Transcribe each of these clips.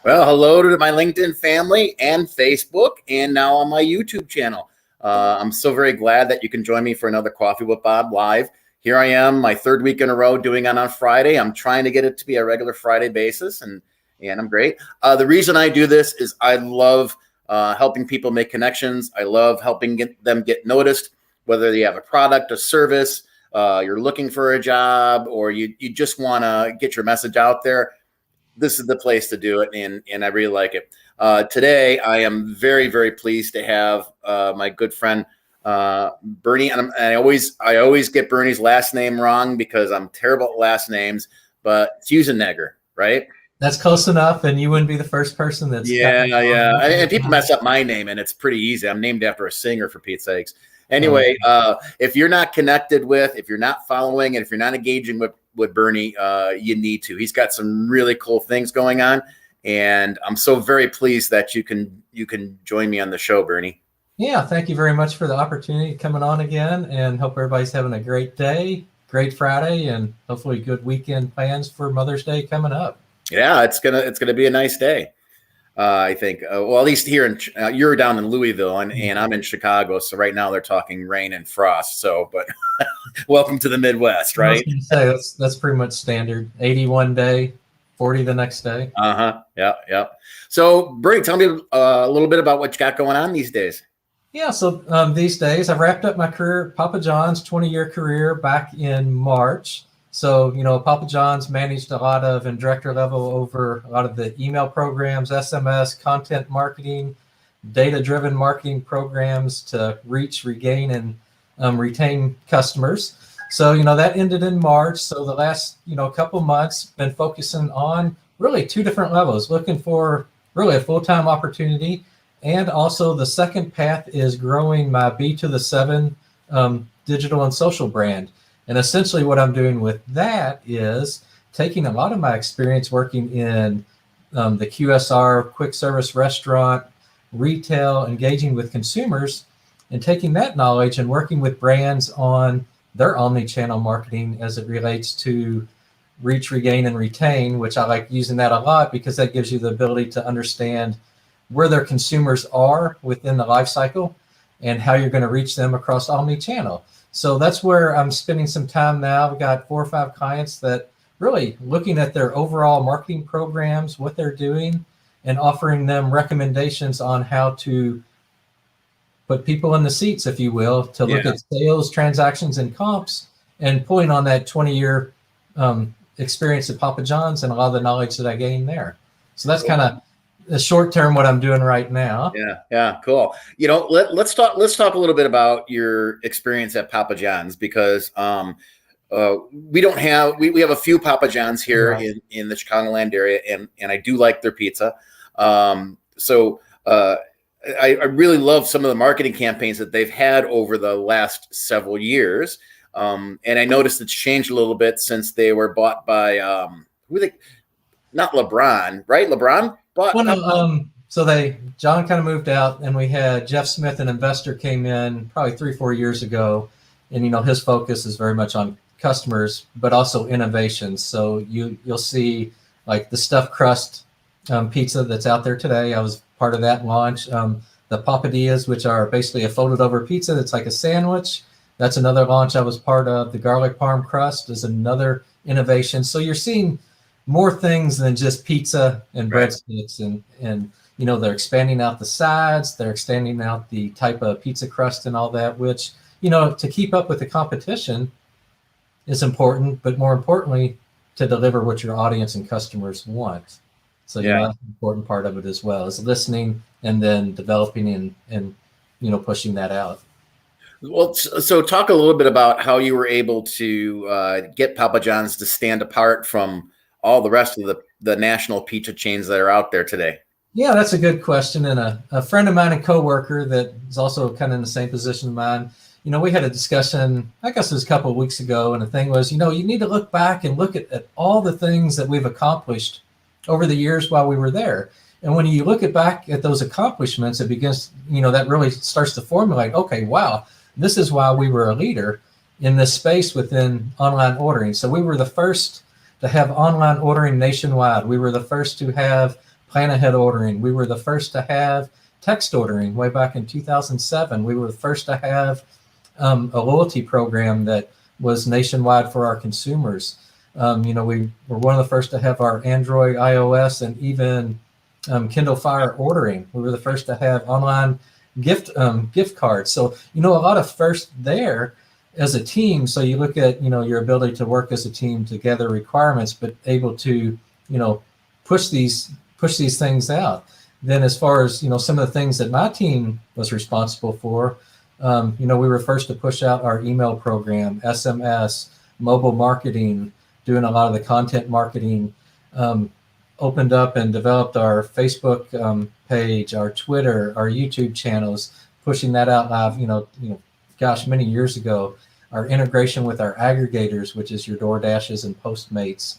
Well, hello to my LinkedIn family and Facebook, and now on my YouTube channel. I'm so very glad that you can join me for another Coffee with Bob live. Here I am, my third week in a row doing it on Friday. I'm trying to get it to be a regular Friday basis, and I'm great. The reason I do this is I love helping people make connections. I love helping them get noticed, whether they have a product, a service, you're looking for a job, or you just want to get your message out there. This is the place to do it, and I really like it. Today, I am very, very pleased to have my good friend Bernie. And I always get Bernie's last name wrong because I'm terrible at last names. But Fussenegger, right? That's close enough, and you wouldn't be the first person that's yeah. And people mess up my name, and it's pretty easy. I'm named after a singer, for Pete's sakes. Anyway, if you're not connected with, if you're not following, and if you're not engaging with Bernie, you need to. He's got some really cool things going on, and I'm so very pleased that you can join me on the show, Bernie. Yeah, thank you very much for the opportunity coming on again, and hope everybody's having a great day, great Friday, and hopefully good weekend plans for Mother's Day coming up. Yeah, it's gonna be a nice day. I think. Well, at least here you're down in Louisville, and I'm in Chicago. So right now they're talking rain and frost. So, but welcome to the Midwest, right? I was gonna say, that's pretty much standard. 81 day, 40 the next day. Yeah. So, Bernie, tell me a little bit about what you got going on these days. Yeah. So these days, I've wrapped up my career at Papa John's, 20-year career back in March. So, Papa John's managed a lot of, and director level over a lot of the email programs, SMS, content marketing, data-driven marketing programs to reach, regain, and retain customers. So, that ended in March. So the last, couple months been focusing on really two different levels, looking for really a full-time opportunity. And also the second path is growing my B2the7 digital and social brand. And essentially what I'm doing with that is taking a lot of my experience working in the QSR, quick service restaurant, retail, engaging with consumers, and taking that knowledge and working with brands on their omnichannel marketing as it relates to reach, regain, and retain, which I like using that a lot because that gives you the ability to understand where their consumers are within the life cycle and how you're going to reach them across omnichannel. So that's where I'm spending some time now. We've got 4 or 5 clients that really looking at their overall marketing programs, what they're doing, and offering them recommendations on how to put people in the seats, if you will, to look at sales, transactions, and comps, and pulling on that 20-year experience at Papa John's and a lot of the knowledge that I gained there. So that's kind of the short term what I'm doing right now. Yeah, cool. Let's talk a little bit about your experience at Papa John's, because we have a few Papa John's here in the Chicagoland area, and I do like their pizza. So I really love some of the marketing campaigns that they've had over the last several years. And I noticed it's changed a little bit since they were bought by not LeBron, right? LeBron bought. Well, so John kind of moved out, and we had Jeff Smith, an investor, came in probably 3-4 years ago, and his focus is very much on customers, but also innovations. So you'll see like the stuffed crust pizza that's out there today. I was part of that launch. The papadillas, which are basically a folded over pizza that's like a sandwich. That's another launch I was part of. The garlic parm crust is another innovation. So you're seeing more things than just pizza and breadsticks, and they're expanding out the sides, they're extending out the type of pizza crust and all that, which to keep up with the competition is important, but more importantly, to deliver what your audience and customers want. So that's an important part of it as well, is listening and then developing and pushing that out. Well, so talk a little bit about how you were able to get Papa John's to stand apart from all the rest of the national pizza chains that are out there today. Yeah, that's a good question. And a friend of mine and coworker that is also kind of in the same position of mine, we had a discussion, I guess it was a couple of weeks ago, and the thing was, you need to look back and look at all the things that we've accomplished over the years while we were there. And when you look back at those accomplishments, it begins, that really starts to formulate, okay, wow, this is why we were a leader in this space within online ordering. So we were the first to have online ordering nationwide. We were the first to have plan ahead ordering. We were the first to have text ordering way back in 2007. We were the first to have a loyalty program that was nationwide for our consumers. We were one of the first to have our Android, iOS, and even Kindle Fire ordering. We were the first to have online gift cards. So, a lot of first there as a team. So you look at, your ability to work as a team to gather requirements, but able to, push these things out. Then as far as, some of the things that my team was responsible for, we were first to push out our email program, SMS, mobile marketing, doing a lot of the content marketing, opened up and developed our Facebook page, our Twitter, our YouTube channels, pushing that out live, many years ago. Our integration with our aggregators, which is your DoorDashes and Postmates,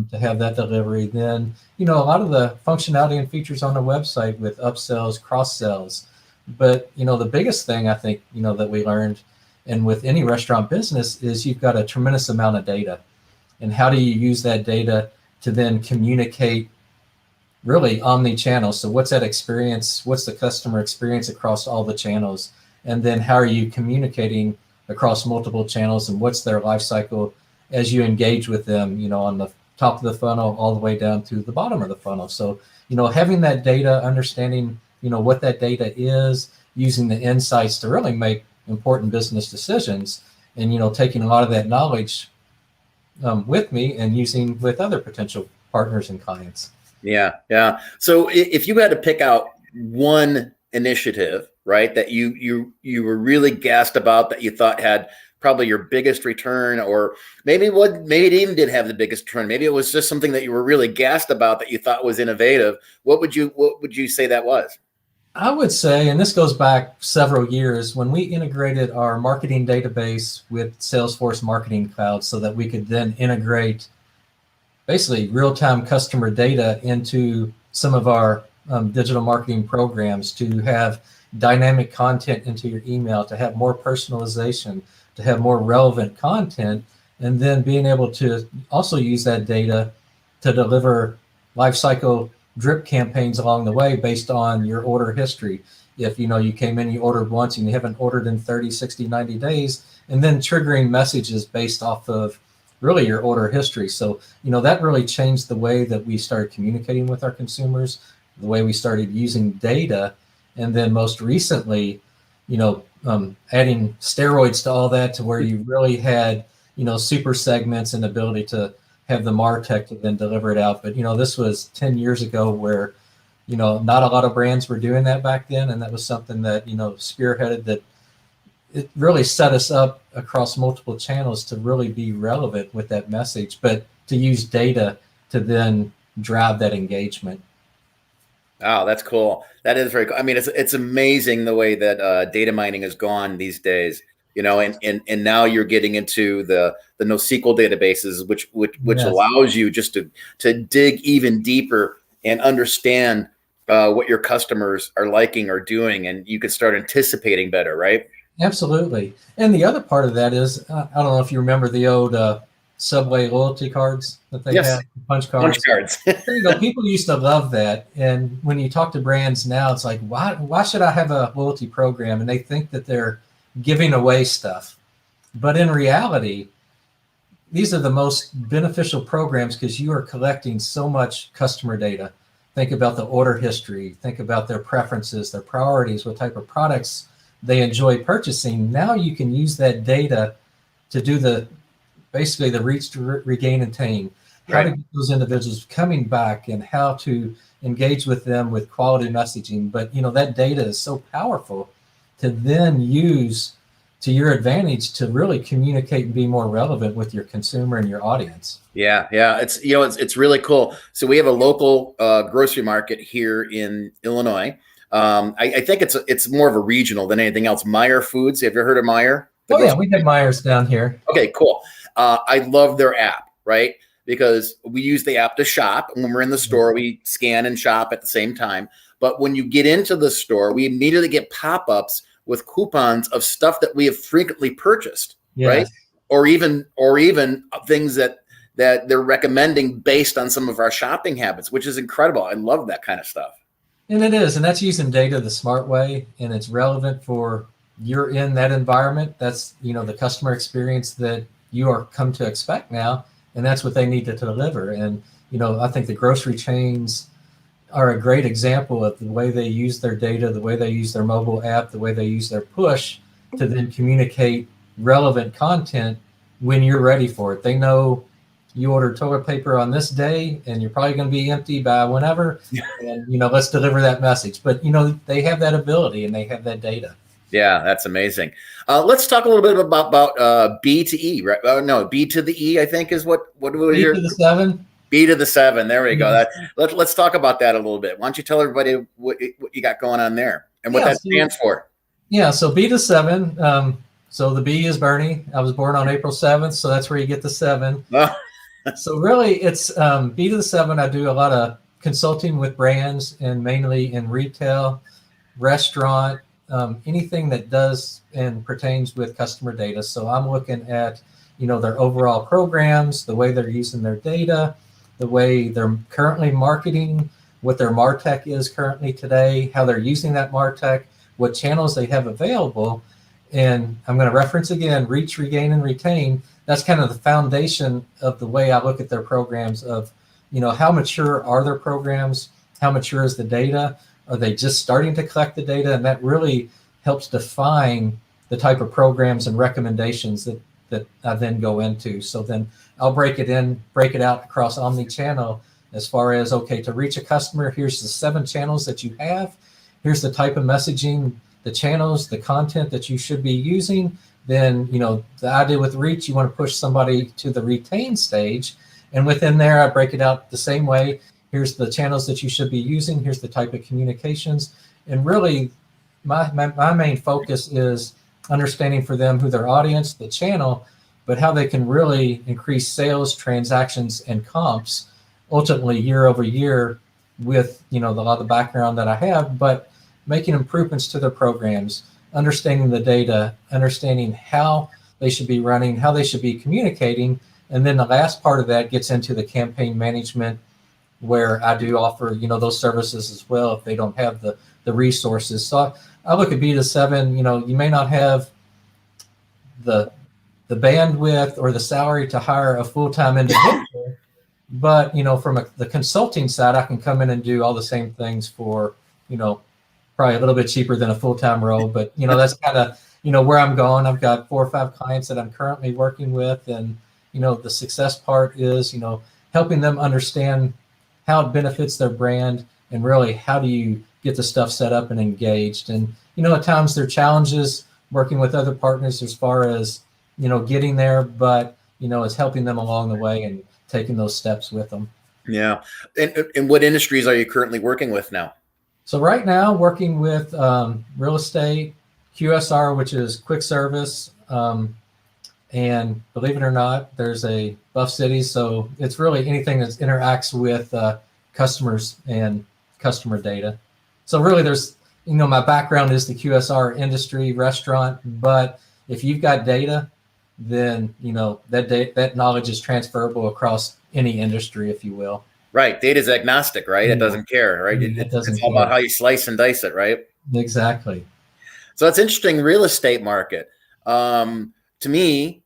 to have that delivery. Then, a lot of the functionality and features on the website with upsells, cross sells. But, the biggest thing I think, that we learned, and with any restaurant business, is you've got a tremendous amount of data. And how do you use that data to then communicate really omni-channel? So what's that experience? What's the customer experience across all the channels? And then how are you communicating across multiple channels, and what's their life cycle as you engage with them, on the top of the funnel all the way down to the bottom of the funnel. So, having that data, understanding, what that data is, using the insights to really make important business decisions, and, taking a lot of that knowledge with me and using with other potential partners and clients. Yeah. Yeah. So if you had to pick out one initiative, right, that you were really gassed about, that you thought had probably your biggest return, or maybe it even did have the biggest return, maybe it was just something that you were really gassed about that you thought was innovative, what would you say that was? I would say, and this goes back several years, when we integrated our marketing database with Salesforce Marketing Cloud so that we could then integrate basically real-time customer data into some of our digital marketing programs, to have dynamic content into your email, to have more personalization, to have more relevant content, and then being able to also use that data to deliver lifecycle drip campaigns along the way based on your order history. If you came in, you ordered once and you haven't ordered in 30, 60, 90 days, and then triggering messages based off of really your order history. So, that really changed the way that we started communicating with our consumers, the way we started using data. And then most recently, adding steroids to all that, to where you really had, super segments and ability to have the MarTech to then deliver it out. But, this was 10 years ago where, not a lot of brands were doing that back then. And that was something that, spearheaded that. It really set us up across multiple channels to really be relevant with that message, but to use data to then drive that engagement. Oh, that's cool. That is very cool. I mean, it's amazing the way that data mining has gone these days, and now you're getting into the NoSQL databases, which Yes. allows you just to dig even deeper and understand what your customers are liking or doing, and you can start anticipating better, right? Absolutely. And the other part of that is, I don't know if you remember the old Subway loyalty cards that they Yes. had, punch cards. Punch cards. People used to love that. And when you talk to brands now, it's like, why should I have a loyalty program? And they think that they're giving away stuff. But in reality, these are the most beneficial programs because you are collecting so much customer data. Think about the order history, think about their preferences, their priorities, what type of products they enjoy purchasing. Now you can use that data to do basically the reach, to regain, and tame. How to get those individuals coming back, and how to engage with them with quality messaging. But that data is so powerful to then use to your advantage to really communicate and be more relevant with your consumer and your audience. Yeah. It's really cool. So we have a local grocery market here in Illinois. I think it's more of a regional than anything else. Meyer Foods. Have you heard of Meyer? Yeah, we have Meyer's down here. Okay, cool. I love their app, right? Because we use the app to shop. And when we're in the store, we scan and shop at the same time. But when you get into the store, we immediately get pop-ups with coupons of stuff that we have frequently purchased, right? Or even things that that they're recommending based on some of our shopping habits, which is incredible. I love that kind of stuff. And it is, and that's using data the smart way, and it's relevant for you're in that environment. That's, the customer experience that you are come to expect now, and that's what they need to deliver. And, I think the grocery chains are a great example of the way they use their data, the way they use their mobile app, the way they use their push to then communicate relevant content when you're ready for it. They know you ordered toilet paper on this day and you're probably going to be empty by whenever, and let's deliver that message. But they have that ability and they have that data. Yeah, that's amazing. Let's talk a little bit about B to E, right? No, B to the E, I think is what do we hear? B to the 7. B to the 7. There we go. Let's talk about that a little bit. Why don't you tell everybody what you got going on there and what that stands for? Yeah, so B to 7. So the B is Bernie. I was born on April 7th, so that's where you get the 7. So really, it's B to the 7. I do a lot of consulting with brands, and mainly in retail, restaurant, anything that does and pertains with customer data. So I'm looking at, their overall programs, the way they're using their data, the way they're currently marketing, what their MarTech is currently today, how they're using that MarTech, what channels they have available. And I'm going to reference again, reach, regain, and retain. That's kind of the foundation of the way I look at their programs of, how mature are their programs? How mature is the data? Are they just starting to collect the data? And that really helps define the type of programs and recommendations that I then go into. So then I'll break it out across omnichannel as far as, okay, to reach a customer, here's the 7 channels that you have. Here's the type of messaging, the channels, the content that you should be using. Then, the idea with reach, you want to push somebody to the retain stage. And within there, I break it out the same way. Here's the channels that you should be using. Here's the type of communications. And really, my main focus is understanding for them who their audience, the channel, but how they can really increase sales, transactions, and comps, ultimately year over year with, a lot of the background that I have, but making improvements to their programs, understanding the data, understanding how they should be running, how they should be communicating. And then the last part of that gets into the campaign management, where I do offer, those services as well if they don't have the resources. So I look at B to 7, you may not have the bandwidth or the salary to hire a full-time individual, but, from the consulting side, I can come in and do all the same things for, probably a little bit cheaper than a full-time role. But, that's kind of, where I'm going. I've got 4 or 5 clients that I'm currently working with. And, the success part is, helping them understand how it benefits their brand, and really how do you get the stuff set up and engaged. And, at times there are challenges working with other partners as far as, getting there, but, it's helping them along the way and taking those steps with them. Yeah. And what industries are you currently working with now? So right now, working with real estate, QSR, which is quick service, and believe it or not, there's a Buff City. So it's really anything that interacts with customers and customer data. So really there's, my background is the QSR industry, restaurant, but if you've got data, then, that knowledge is transferable across any industry, if you will. Right. Data is agnostic, right? It doesn't care, right? It's all about how you slice and dice it, right? Exactly. So that's interesting. Real estate market. To me,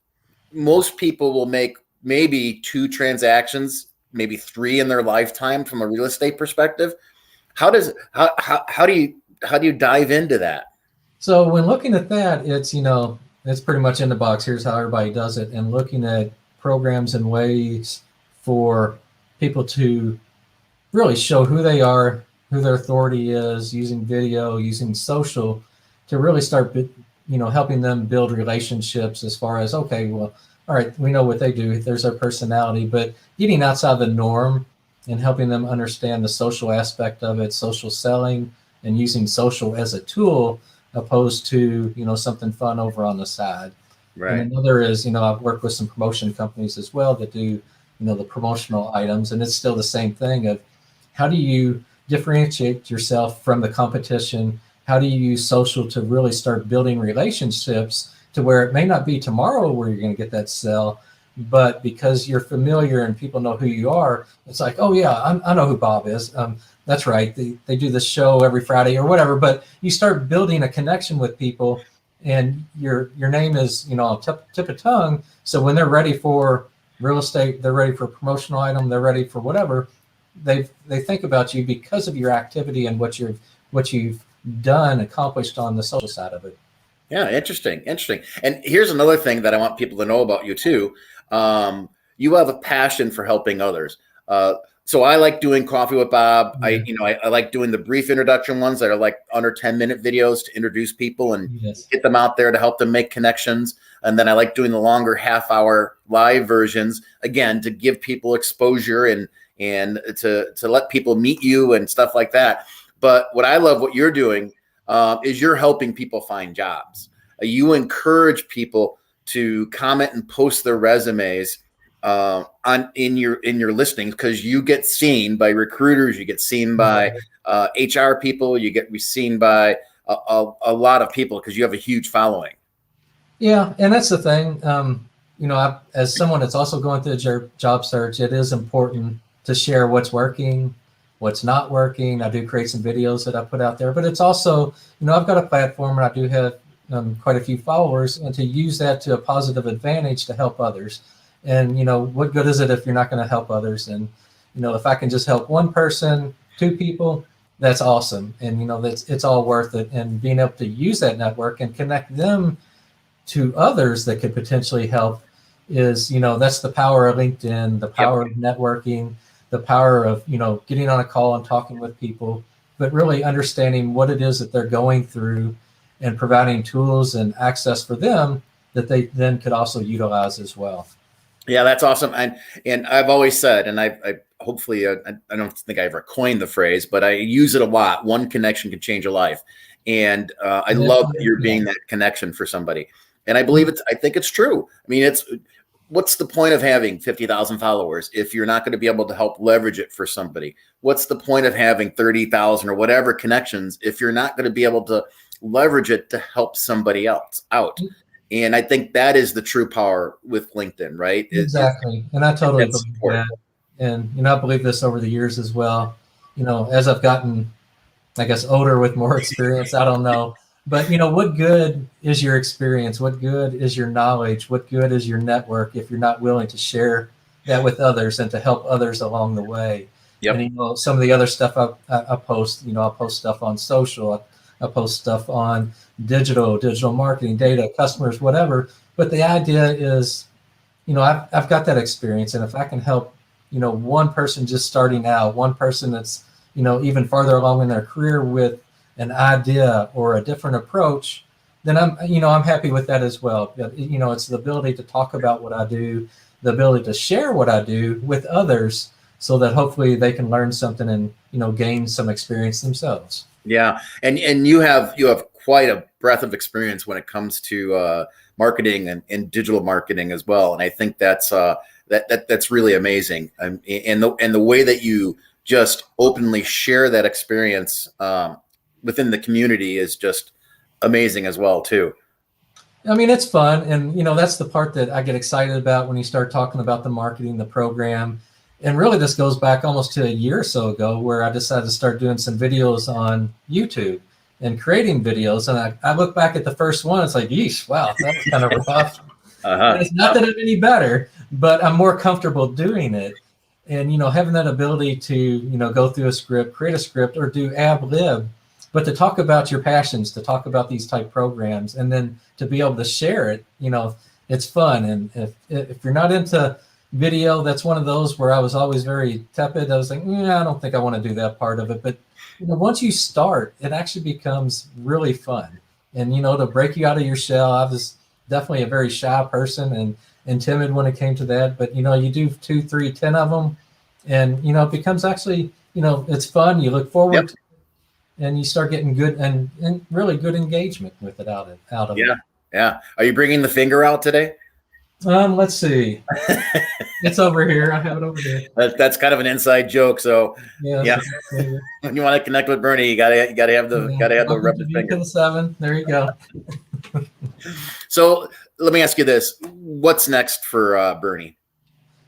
most people will make maybe 2 transactions, maybe 3 in their lifetime from a real estate perspective. How do you dive into that? So when looking at that, it's, it's pretty much in the box. Here's how everybody does it. And looking at programs and ways for people to really show who they are, who their authority is, using video, using social, to really start, helping them build relationships as far as, okay, well, all right, we know what they do. There's their personality, but getting outside the norm and helping them understand the social aspect of it, social selling, and using social as a tool opposed to, something fun over on the side. Right. And another is, I've worked with some promotion companies as well that do, the promotional items, and it's still the same thing of how do you differentiate yourself from the competition? How do you use social to really start building relationships to where it may not be tomorrow where you're going to get that sell, but because you're familiar and people know who you are, it's like, oh yeah, I know who Bob is. That's right. They do this show every Friday or whatever, but you start building a connection with people, and your name is, tip of tongue. So when they're ready for real estate, they're ready for a promotional item, they're ready for whatever, they think about you because of your activity and what you've done, accomplished on the social side of it. Yeah, interesting. And here's another thing that I want people to know about you too. You have a passion for helping others. So I like doing Coffee with Bob. I like doing the brief introduction ones that are like under 10-minute videos to introduce people and get them out there to help them make connections. And then I like doing the longer half-hour live versions, again, to give people exposure and to let people meet you and stuff like that. But what I love what you're doing is you're helping people find jobs. You encourage people to comment and post their resumes in your listings, because you get seen by recruiters, you get seen by HR people, you get seen by a lot of people because you have a huge following. Yeah, and that's the thing. As someone that's also going through a job search, it is important to share what's working, what's not working. I do create some videos that I put out there, but it's also, I've got a platform and I do have quite a few followers, and to use that to a positive advantage to help others. And, what good is it if you're not going to help others? And, if I can just help one person, two people, that's awesome. And, it's all worth it. And being able to use that network and connect them to others that could potentially help is, that's the power of LinkedIn, the power of networking, the power of, getting on a call and talking with people, but really understanding what it is that they're going through and providing tools and access for them that they then could also utilize as well. Yeah, that's awesome. And I've always said, and I hopefully, I don't think I ever coined the phrase, but I use it a lot. One connection can change a life. And I love that you're being that connection for somebody. And I believe I think it's true. I mean, what's the point of having 50,000 followers if you're not going to be able to help leverage it for somebody? What's the point of having 30,000 or whatever connections if you're not going to be able to leverage it to help somebody else out? And I think that is the true power with LinkedIn, right? Exactly. And I totally believe that. And, I believe this over the years as well. As I've gotten, I guess, older with more experience, I don't know. But, what good is your experience? What good is your knowledge? What good is your network if you're not willing to share that with others and to help others along the way? Yep. And, some of the other stuff I post, I'll post stuff on social. I post stuff on digital marketing, data, customers, whatever. But the idea is, I've got that experience. And if I can help, one person just starting out, one person that's, even farther along in their career with an idea or a different approach, then I'm happy with that as well. It's the ability to talk about what I do, the ability to share what I do with others so that hopefully they can learn something and, gain some experience themselves. Yeah. And you have quite a breadth of experience when it comes to marketing and digital marketing as well. And I think that's really amazing. And the way that you just openly share that experience within the community is just amazing as well too. I mean, it's fun. And, that's the part that I get excited about when you start talking about the marketing, the program. And really, this goes back almost to a year or so ago where I decided to start doing some videos on YouTube and creating videos. And I look back at the first one, it's like, yeesh, wow, that was kind of rough. And it's not that I'm any better, but I'm more comfortable doing it. And, having that ability to, go through a script, create a script, or do ad lib, but to talk about your passions, to talk about these type programs, and then to be able to share it, it's fun. And if you're not into video, that's one of those where I was always very tepid. I was like, I don't think I want to do that part of it. But once you start, it actually becomes really fun. And to break you out of your shell, I was definitely a very shy person and timid when it came to that. But you do 2, 3, 10 of them, and it becomes actually it's fun. You look forward to it, and you start getting good and really good engagement with it out of it. Yeah. Are you bringing the finger out today? Let's see. It's over here. I have it over here. That's kind of an inside joke. So yeah. When you want to connect with Bernie, you gotta have the rubber finger. To the 7. There you go. So let me ask you this: what's next for Bernie?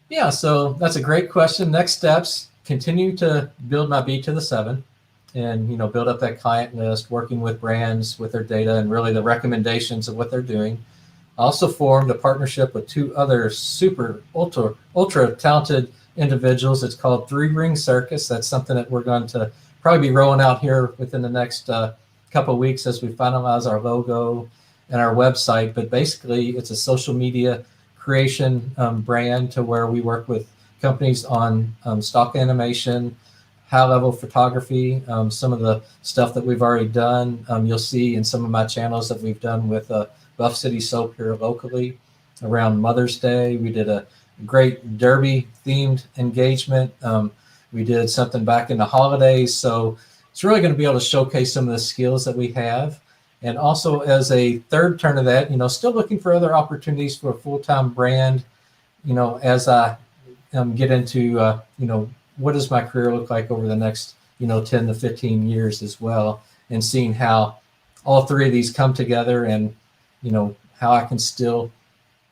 Yeah, so that's a great question. Next steps, continue to build my B to the 7 and, build up that client list, working with brands with their data and really the recommendations of what they're doing. I also formed a partnership with 2 other super ultra talented individuals. It's called 3 Ring Circus. That's something that we're going to probably be rolling out here within the next couple of weeks as we finalize our logo and our website. But basically, it's a social media creation brand to where we work with companies on stock animation, high-level photography, some of the stuff that we've already done. You'll see in some of my channels that we've done with Buff City Soap here locally around Mother's Day. We did a great Derby-themed engagement. We did something back in the holidays. So it's really going to be able to showcase some of the skills that we have. And also as a third turn of that, still looking for other opportunities for a full-time brand, as I get into, what does my career look like over the next, 10 to 15 years as well, and seeing how all 3 of these come together and, how I can still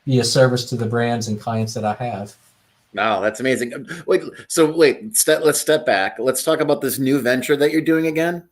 be a service to the brands and clients that I have. Wow, that's amazing. Let's step back. Let's talk about this new venture that you're doing again.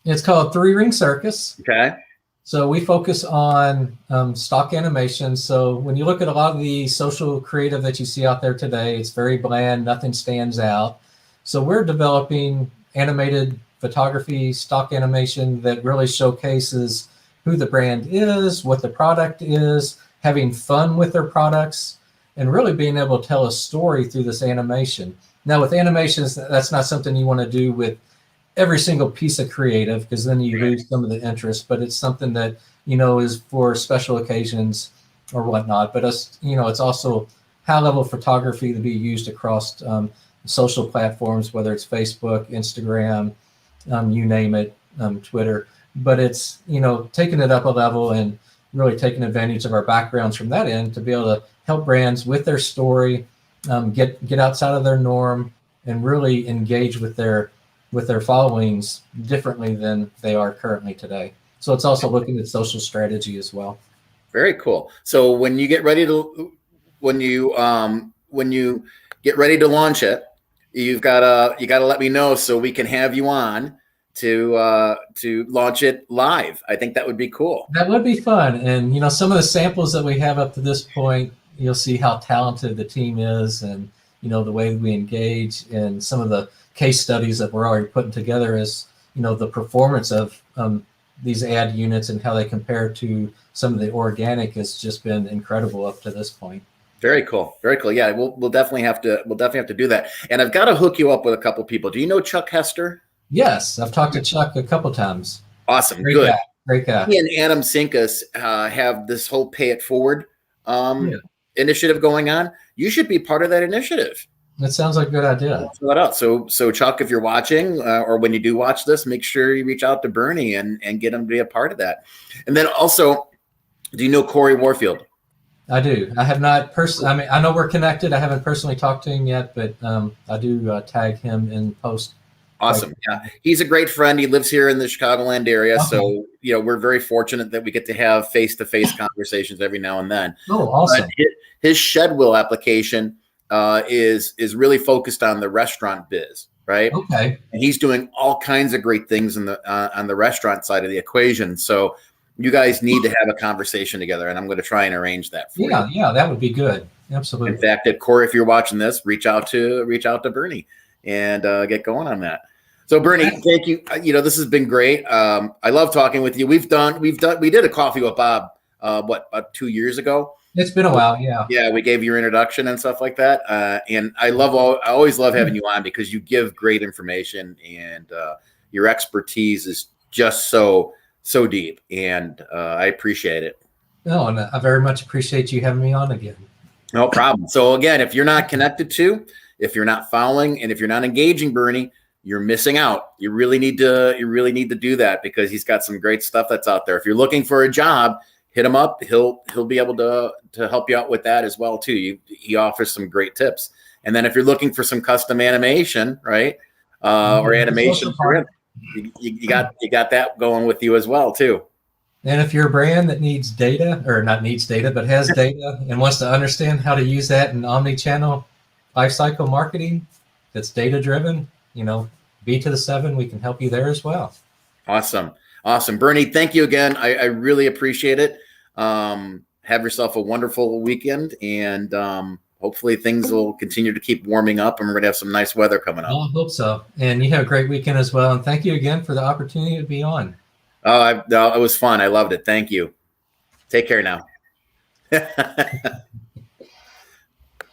It's called 3 Ring Circus. Okay. So we focus on stock animation. So when you look at a lot of the social creative that you see out there today, it's very bland, nothing stands out. So we're developing animated photography, stock animation that really showcases who the brand is, what the product is, having fun with their products, and really being able to tell a story through this animation. Now with animations, that's not something you want to do with every single piece of creative, because then you lose some of the interest, but it's something that, is for special occasions or whatnot. But it's also high-level photography to be used across social platforms, whether it's Facebook, Instagram, you name it, Twitter. But it's, taking it up a level and really taking advantage of our backgrounds from that end to be able to help brands with their story, get outside of their norm, and really engage with their followings differently than they are currently today. So it's also looking at social strategy as well. Very cool. So when you get ready to get ready to launch it, you gotta let me know so we can have you on to launch it live. I think that would be cool. That would be fun. And some of the samples that we have up to this point, you'll see how talented the team is, and the way we engage, and some of the case studies that we're already putting together as the performance of these ad units and how they compare to some of the organic has just been incredible up to this point. Very cool. Very cool. Yeah, we'll definitely have to do that. And I've got to hook you up with a couple people. Do you know Chuck Hester? Yes, I've talked to Chuck a couple times. Awesome. Great Good. guy. Great guy. He and Adam Sinkus have this whole Pay It Forward initiative going on. You should be part of that initiative. That sounds like a good idea. Fill it out. So Chuck, if you're watching or when you do watch this, make sure you reach out to Bernie and get him to be a part of that. And then also, do you know Corey Warfield? I do. I have not personally. I mean, I know we're connected. I haven't personally talked to him yet, but I do tag him in post. Awesome. Yeah, he's a great friend. He lives here in the Chicagoland area, Okay. so we're very fortunate that we get to have face-to-face conversations every now and then. Oh, awesome. But his Shedwill application is really focused on the restaurant biz, right? Okay. And he's doing all kinds of great things on the restaurant side of the equation. So you guys need to have a conversation together, and I'm going to try and arrange that for you. Yeah, that would be good. Absolutely. In fact, Corey, if you're watching this, reach out to Bernie and get going on that. So Bernie, thank you. This has been great. I love talking with you. We did a coffee with Bob, about 2 years ago. It's been a while. Yeah. Yeah. We gave your introduction and stuff like that. And I always love having you on because you give great information, and your expertise is just so deep. And I appreciate it. No, and I very much appreciate you having me on again. No problem. So again, if you're not connected to, if you're not following, and if you're not engaging Bernie, you're missing out. You really need to do that because he's got some great stuff that's out there. If you're looking for a job, hit him up. He'll be able to help you out with that as well too. He offers some great tips. And then if you're looking for some custom animation, right, or animation for him, you got that going with you as well too. And if you're a brand that needs data, or not needs data, but has data and wants to understand how to use that in omni-channel lifecycle marketing that's data driven, B to the 7, we can help you there as well. Awesome. Awesome. Bernie, thank you again. I really appreciate it. Have yourself a wonderful weekend, and hopefully things will continue to keep warming up and we're going to have some nice weather coming up. I hope so. And you have a great weekend as well. And thank you again for the opportunity to be on. Oh, it was fun. I loved it. Thank you. Take care now.